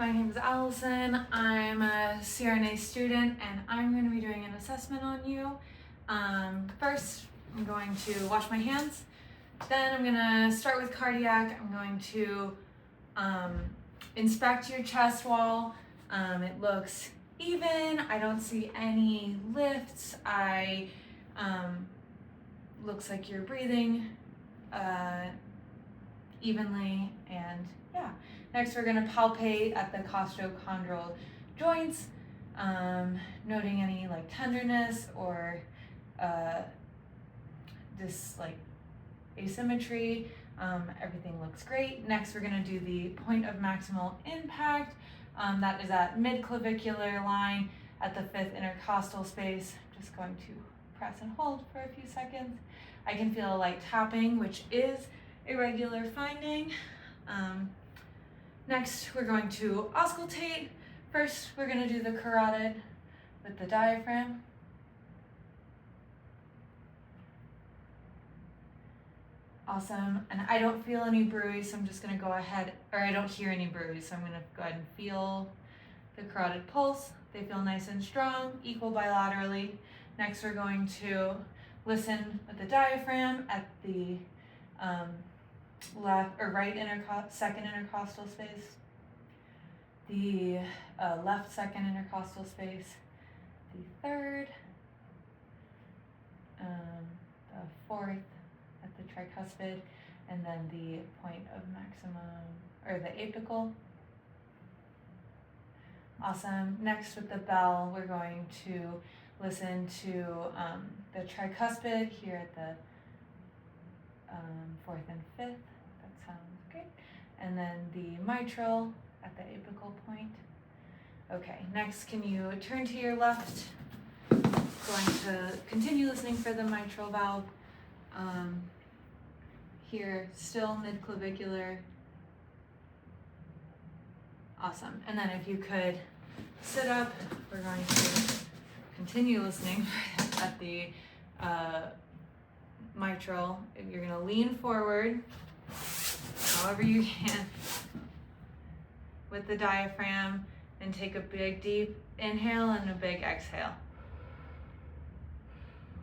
My name is Allison. I'm a CRNA student and I'm going to be doing an assessment on you. First, I'm going to wash my hands. Then I'm going to start with cardiac. I'm going to inspect your chest wall. It looks even. I don't see any lifts. Looks like you're breathing evenly, and yeah. Next, we're going to palpate at the costochondral joints, noting any like tenderness or this like asymmetry. Everything looks great. Next, we're going to do the point of maximal impact. That is at mid-clavicular line at the 5th intercostal space. I'm just going to press and hold for a few seconds. I can feel a light tapping, which is a regular finding. Next, we're going to auscultate. First, we're going to do the carotid with the diaphragm. Awesome. And I don't feel any bruise, so I'm just going to go ahead, or I don't hear any bruise, so I'm going to go ahead and feel the carotid pulse. They feel nice and strong, equal bilaterally. Next, we're going to listen with the diaphragm at the left or right second intercostal space, the left second intercostal space, the third, the fourth at the tricuspid, and then the point of maximum, or the apical. Awesome. Next, with the bell, we're going to listen to the tricuspid here at the 4th and 5th. That sounds great. And then the mitral at the apical point. Okay, next, can you turn to your left? Going to continue listening for the mitral valve. Here, still mid-clavicular. Awesome. And then if you could sit up, we're going to continue listening at the mitral. You're going to lean forward, however you can, with the diaphragm, and take a big deep inhale and a big exhale.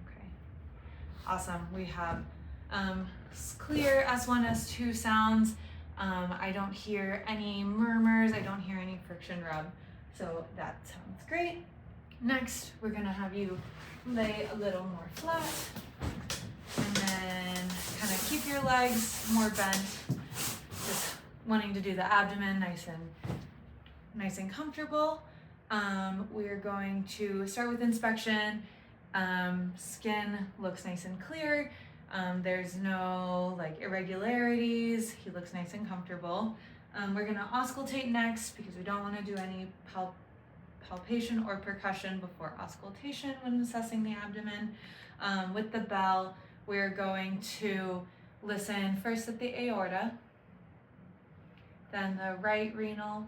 Okay. Awesome. We have clear S1, S2 sounds. I don't hear any murmurs. I don't hear any friction rub. So that sounds great. Next, we're going to have you lay a little more flat. And then kind of keep your legs more bent. Just wanting to do the abdomen nice and comfortable. We're going to start with inspection. Skin looks nice and clear. There's no like irregularities. He looks nice and comfortable. We're going to auscultate next because we don't want to do any palpation or percussion before auscultation when assessing the abdomen. With the bell, we're going to listen first at the aorta, then the right renal,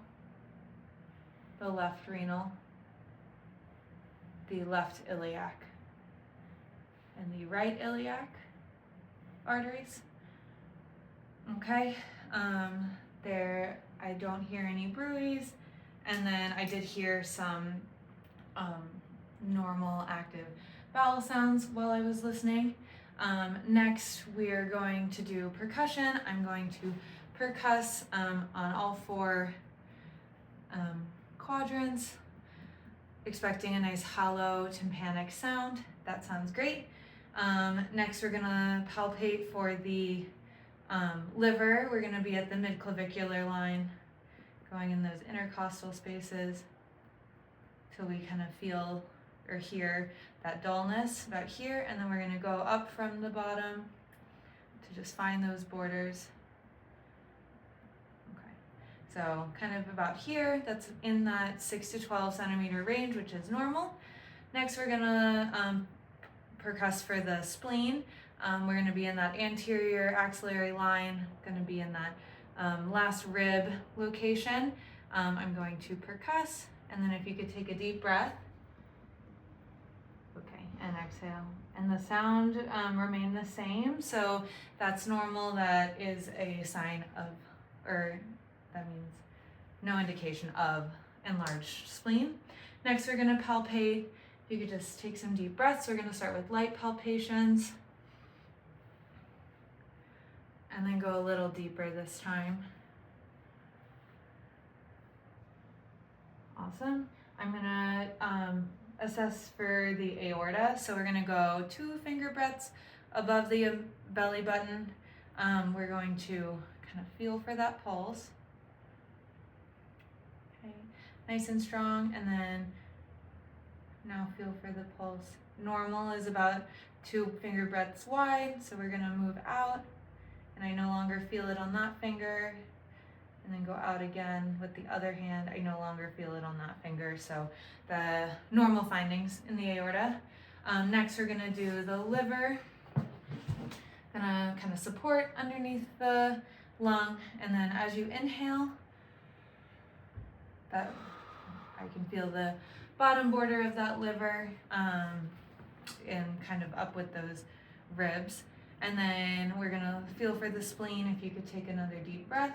the left renal, the left iliac, and the right iliac arteries. Okay, there I don't hear any bruise, and then I did hear some normal active bowel sounds while I was listening. Next, we're going to do percussion. I'm going to percuss on all 4 quadrants, expecting a nice hollow tympanic sound. That sounds great. Next, we're gonna palpate for the liver. We're gonna be at the mid-clavicular line, going in those intercostal spaces till we kind of feel or hear that dullness about here, and then we're gonna go up from the bottom to just find those borders. Okay, so kind of about here, that's in that 6 to 12 centimeter range, which is normal. Next, we're gonna percuss for the spleen. We're going to be in that anterior axillary line, going to be in that last rib location. I'm going to percuss, and then if you could take a deep breath. Okay, and exhale. And the sound remained the same, so that's normal. That is a sign of, or that means no indication of enlarged spleen. Next, we're gonna palpate. If you could just take some deep breaths. We're gonna start with light palpations and then go a little deeper this time. Awesome. I'm gonna assess for the aorta. So we're gonna go 2 finger breaths above the belly button. We're going to kind of feel for that pulse. Okay, nice and strong, and then now feel for the pulse. Normal is about 2 finger breaths wide, so we're gonna move out, and I no longer feel it on that finger, and then go out again with the other hand. I no longer feel it on that finger, so the normal findings in the aorta. Next, we're gonna do the liver. Gonna kind of support underneath the lung, and then as you inhale, that I can feel the bottom border of that liver and kind of up with those ribs. And then we're gonna feel for the spleen. If you could take another deep breath.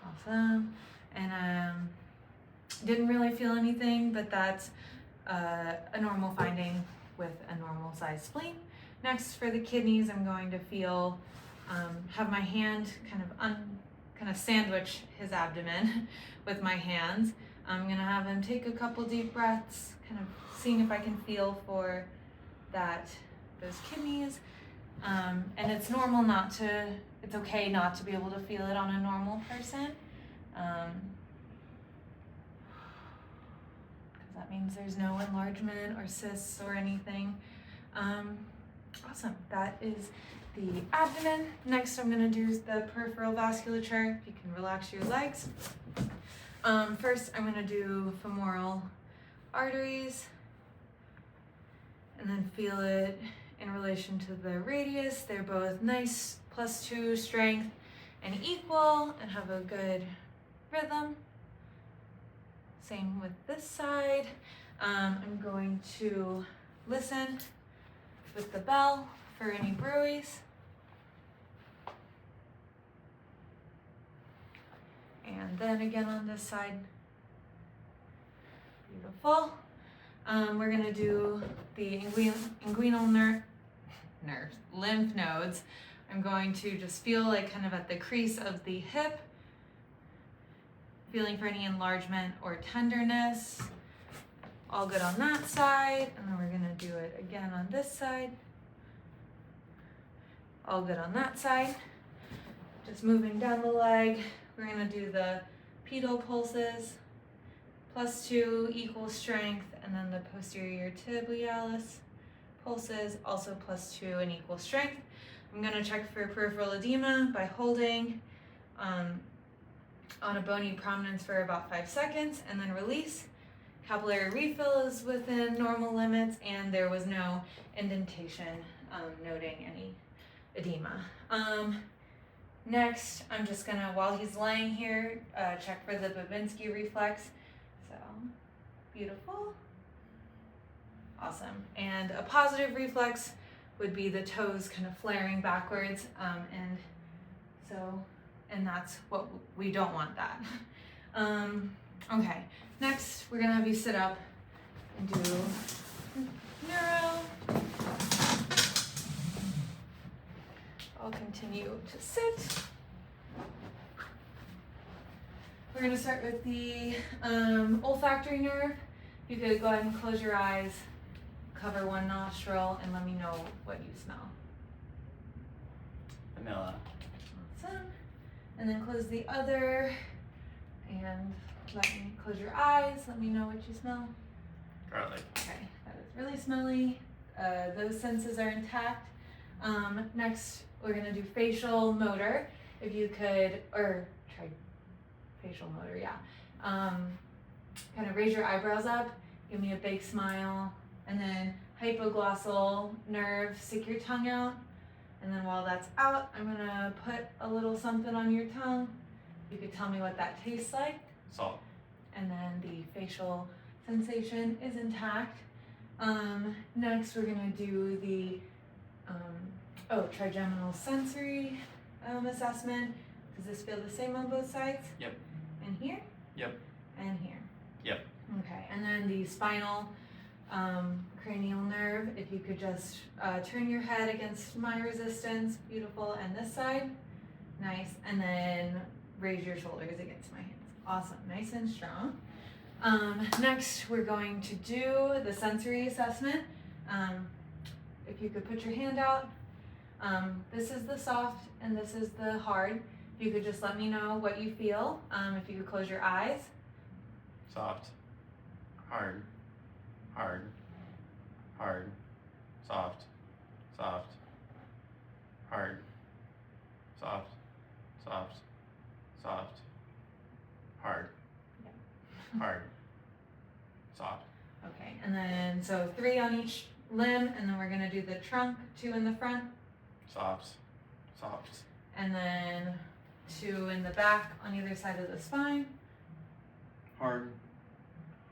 Awesome. And didn't really feel anything, but that's a normal finding with a normal size spleen. Next, for the kidneys, I'm going to feel, have my hand kind of sandwich his abdomen with my hands. I'm gonna have him take a couple deep breaths, kind of seeing if I can feel for those kidneys. And it's normal it's okay not to be able to feel it on a normal person. Because that means there's no enlargement or cysts or anything. Awesome, that is the abdomen. Next, I'm gonna do the peripheral vasculature. If you can relax your legs. First, I'm gonna do femoral arteries and then feel it in relation to the radius. They're both nice, +2 strength and equal and have a good rhythm. Same with this side. I'm going to listen with the bell for any bruits. And then again on this side. Beautiful. We're gonna do the inguinal lymph nodes. I'm going to just feel like kind of at the crease of the hip, feeling for any enlargement or tenderness. All good on that side, and then we're gonna do it again on this side. All good on that side. Just moving down the leg, we're gonna do the pedal pulses, +2 equal strength, and then the posterior tibialis pulses, also +2 and equal strength. I'm gonna check for peripheral edema by holding on a bony prominence for about 5 seconds, and then release. Capillary refill is within normal limits, and there was no indentation noting any edema. Next, I'm just gonna, while he's laying here, check for the Babinski reflex. So, beautiful. Awesome. And a positive reflex would be the toes kind of flaring backwards, and that's what we don't want that. Okay, next we're gonna have you sit up and do neuro. I'll continue to sit. We're gonna start with the olfactory nerve. You could go ahead and close your eyes, cover one nostril, and let me know what you smell. Vanilla. Awesome. And then close the other, and close your eyes. Let me know what you smell. Garlic. Okay, that is really smelly. Those senses are intact. Next, we're gonna do facial motor. If you could, or try facial motor, yeah. Kind of raise your eyebrows up, give me a big smile, and then hypoglossal nerve, stick your tongue out. And then while that's out, I'm gonna put a little something on your tongue. You could tell me what that tastes like. Salt. And then the facial sensation is intact. Next, we're gonna do the trigeminal sensory assessment. Does this feel the same on both sides? Yep. And here? Yep. And here? Yep. Okay, and then the spinal cranial nerve, if you could just turn your head against my resistance, beautiful, and this side, nice, and then raise your shoulders against my hands. Awesome, nice and strong. Next, we're going to do the sensory assessment. If you could put your hand out. This is the soft and this is the hard. If you could just let me know what you feel. If you could close your eyes. Soft. Hard. Hard. Hard. Soft. Soft. Hard. Soft. Soft. Soft. Hard. Hard. Soft. Okay, and then so 3 on each limb, and then we're gonna do the trunk, 2 in the front. Soft. Soft. And then 2 in the back on either side of the spine. Hard.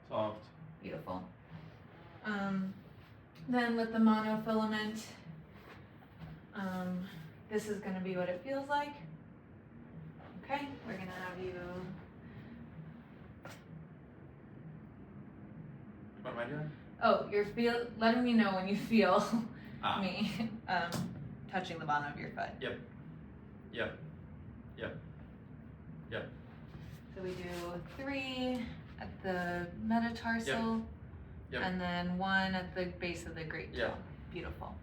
Soft. Beautiful. Then with the monofilament, this is gonna be what it feels like. Okay, we're gonna have you. What am I doing? Oh, you're letting me know when you feel Ah. me touching the bottom of your foot. Yep. Yep. Yep. Yep. So we do 3 at the metatarsal, Yep. and then 1 at the base of the great toe. Yep. Beautiful.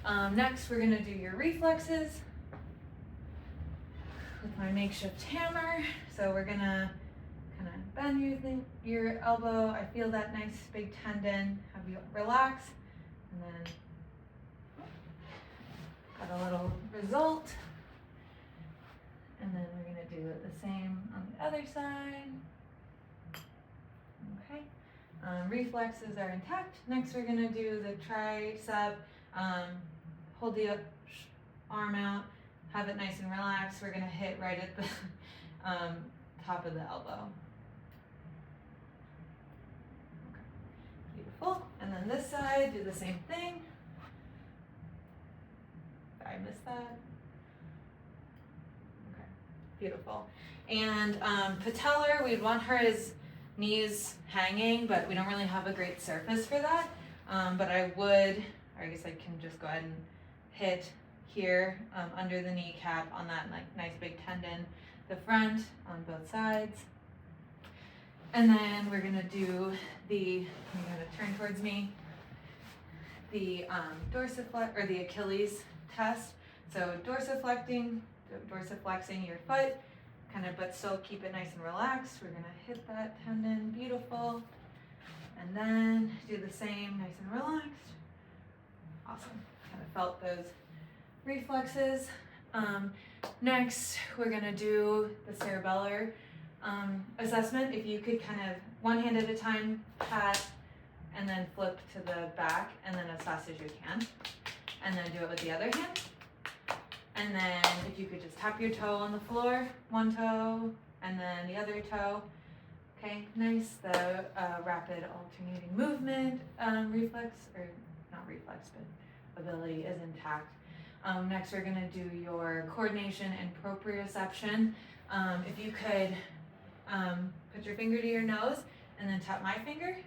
Next, we're gonna do your reflexes with my makeshift hammer. So we're gonna kind of bend your elbow. I feel that nice big tendon. Have you relax, and then got a little result. And then we're gonna do the same on the other side. Okay. Reflexes are intact. Next, we're gonna do the tricep. Hold the arm out. Have it nice and relaxed. We're gonna hit right at the top of the elbow. Okay. Beautiful. And then this side, do the same thing. I missed that. Okay. Beautiful. And patellar, we'd want her as knees hanging, but we don't really have a great surface for that. But I guess I can just go ahead and hit here under the kneecap on that nice big tendon, the front on both sides. And then we're gonna do you're gonna turn towards me, the dorsiflex or the Achilles test. So dorsiflexing your foot, kind of, but still keep it nice and relaxed. We're gonna hit that tendon, beautiful. And then do the same, nice and relaxed. Awesome, kind of felt those reflexes. Next, we're gonna do the cerebellar assessment. If you could kind of one hand at a time, pat, and then flip to the back, and then as fast as you can. And then do it with the other hand. And then if you could just tap your toe on the floor, one toe, and then the other toe. Okay, nice. The rapid alternating movement ability is intact. Next, we're gonna do your coordination and proprioception. If you could put your finger to your nose and then tap my finger,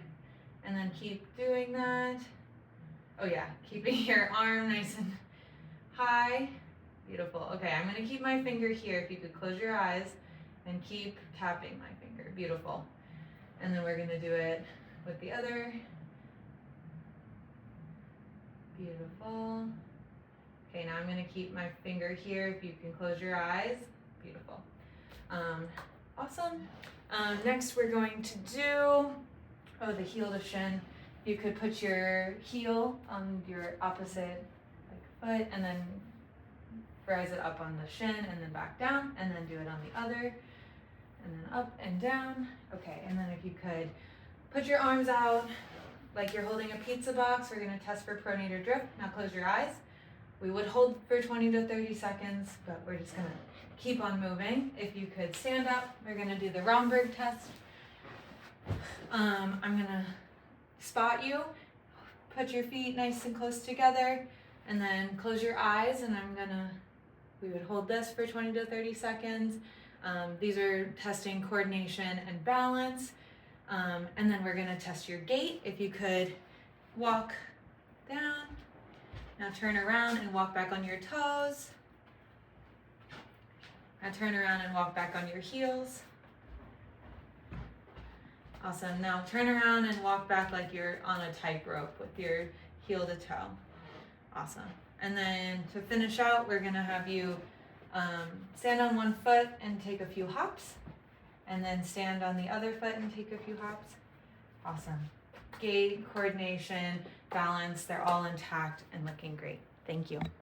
and then keep doing that. Oh yeah, keeping your arm nice and high. Beautiful. Okay, I'm gonna keep my finger here. If you could close your eyes and keep tapping my finger. Beautiful. And then we're gonna do it with the other. Beautiful. Okay, now I'm gonna keep my finger here. If you can close your eyes. Beautiful. Awesome. Next we're going to do, the heel to shin. You could put your heel on your opposite foot and then rise it up on the shin and then back down, and then do it on the other, and then up and down. Okay, and then if you could put your arms out like you're holding a pizza box. We're gonna test for pronator drift. Now close your eyes. We would hold for 20 to 30 seconds, but we're just gonna keep on moving. If you could stand up, we're gonna do the Romberg test. I'm gonna spot you, put your feet nice and close together, and then close your eyes, and I'm gonna We would hold this for 20 to 30 seconds. These are testing coordination and balance. And then we're gonna test your gait. If you could walk down, now turn around and walk back on your toes. Now turn around and walk back on your heels. Awesome. Now turn around and walk back like you're on a tightrope with your heel to toe. Awesome. And then to finish out, we're gonna have you stand on one foot and take a few hops, and then stand on the other foot and take a few hops. Awesome. Gait, coordination, balance, they're all intact and looking great. Thank you.